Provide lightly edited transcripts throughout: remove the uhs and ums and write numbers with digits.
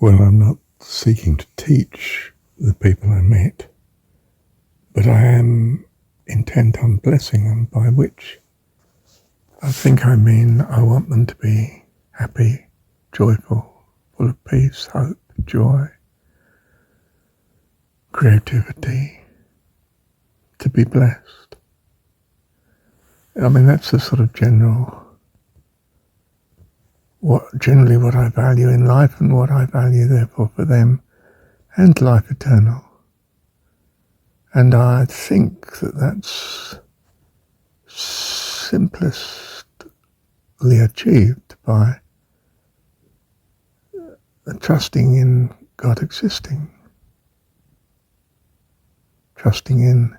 Well, I'm not seeking to teach the people I met, but I am intent on blessing them, by which I think I mean I want them to be happy, joyful, full of peace, hope, joy, creativity, to be blessed. I mean, that's the sort of generally what I value in life, and what I value therefore for them, and life eternal. And I think that that's simplestly achieved by trusting in God existing, trusting in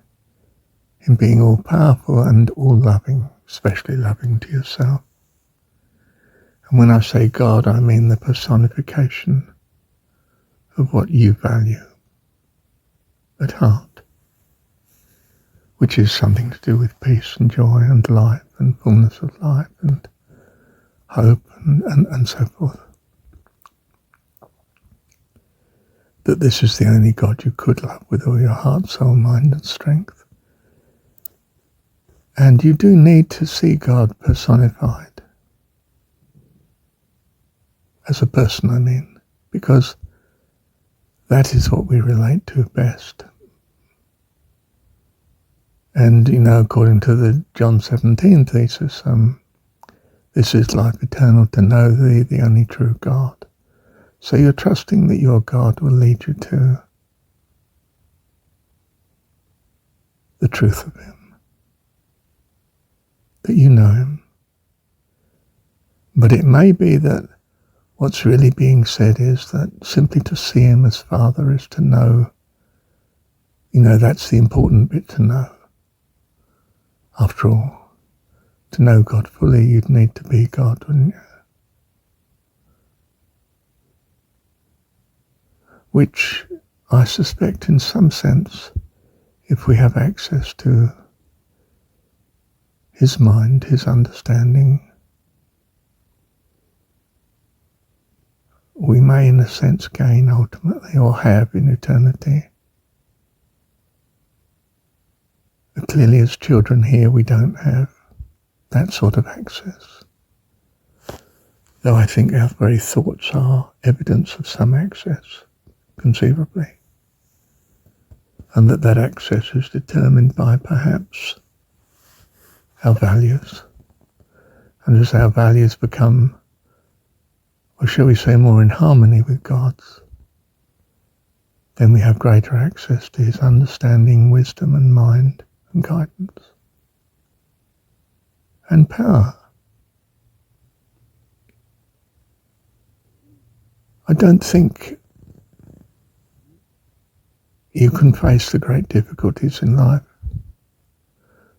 Him being all powerful and all loving, especially loving to yourself. And when I say God, I mean the personification of what you value at heart, which is something to do with peace and joy and life and fullness of life and hope and so forth. That this is the only God you could love with all your heart, soul, mind and strength. And you do need to see God personified. As a person, I mean, because that is what we relate to best. And, according to the John 17 thesis, this is life eternal, to know Thee, the only true God. So you're trusting that your God will lead you to the truth of Him, that you know Him. But it may be that what's really being said is that simply to see Him as Father is to know, that's the important bit to know. After all, to know God fully, you'd need to be God, wouldn't you? Which I suspect in some sense, if we have access to His mind, His understanding, we may in a sense gain ultimately, or have in eternity. But clearly as children here we don't have that sort of access. Though I think our very thoughts are evidence of some access, conceivably. And that access is determined by perhaps our values. And as our values become, or shall we say, more in harmony with God's, then we have greater access to His understanding, wisdom and mind and guidance and power. I don't think you can face the great difficulties in life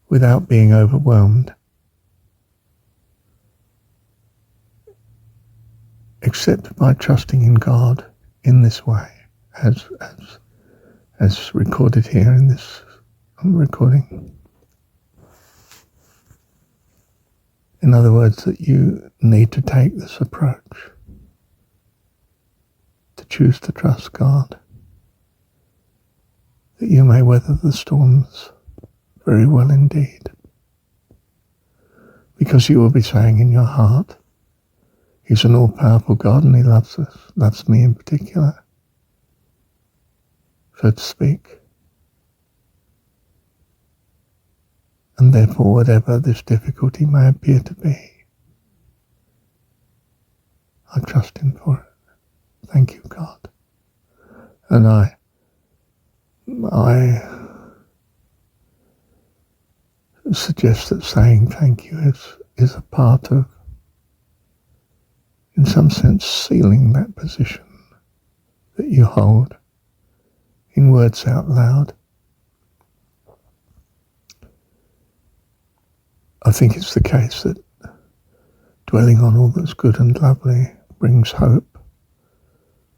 without being overwhelmed, except by trusting in God in this way, as recorded here in this recording. In other words, that you need to take this approach, to choose to trust God, that you may weather the storms very well indeed. Because you will be saying in your heart, He's an all-powerful God and He loves us, loves me in particular, so to speak. And therefore, whatever this difficulty may appear to be, I trust Him for it. Thank you, God. And I suggest that saying thank you is a part of, in some sense, sealing that position that you hold in words out loud. I think it's the case that dwelling on all that's good and lovely brings hope,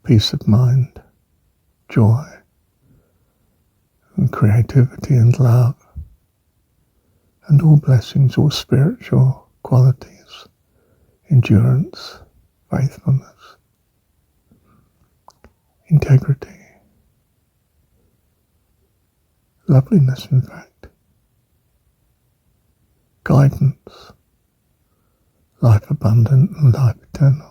peace of mind, joy, and creativity and love, and all blessings, all spiritual qualities, endurance, faithfulness. integrity, loveliness, in fact, guidance, life abundant and life eternal.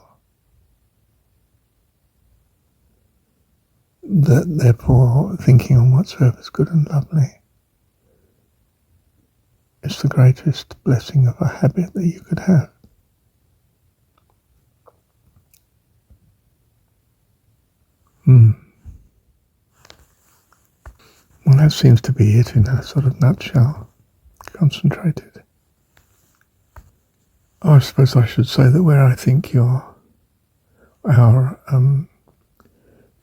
That therefore thinking on whatsoever is good and lovely is the greatest blessing of a habit that you could have. Well, that seems to be it in a sort of nutshell, concentrated. I suppose I should say that where I think our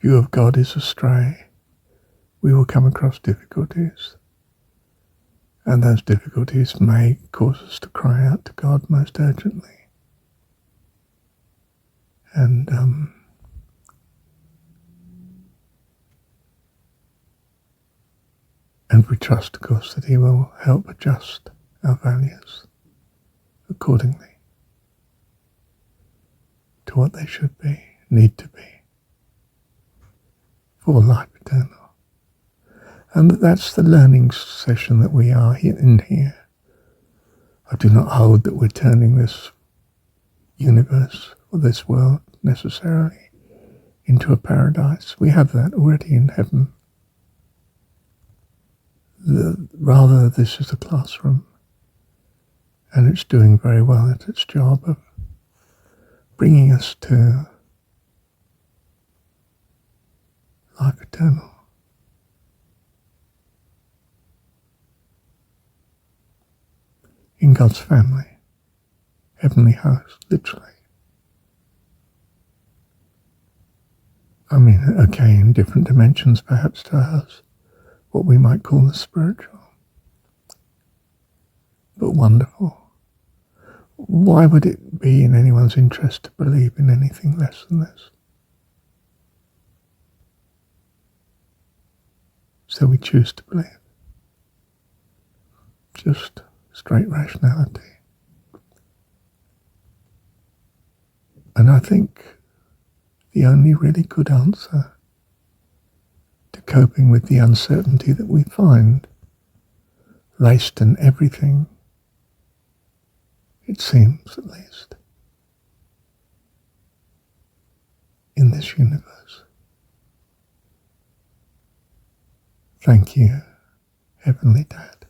view of God is astray, we will come across difficulties, and those difficulties may cause us to cry out to God most urgently. And we trust, of course, that He will help adjust our values accordingly to what they should be, need to be, for life eternal. And that's the learning session that we are in here. I do not hold that we're turning this universe or this world necessarily into a paradise. We have that already in heaven. Rather, this is a classroom, and it's doing very well at its job of bringing us to life eternal. In God's family, heavenly host, literally. I mean, okay, in different dimensions perhaps to us, what we might call the spiritual. But wonderful. Why would it be in anyone's interest to believe in anything less than this? So we choose to believe. Just straight rationality. And I think the only really good answer to coping with the uncertainty that we find laced in everything, it seems at least, in this universe. Thank you, Heavenly Dad.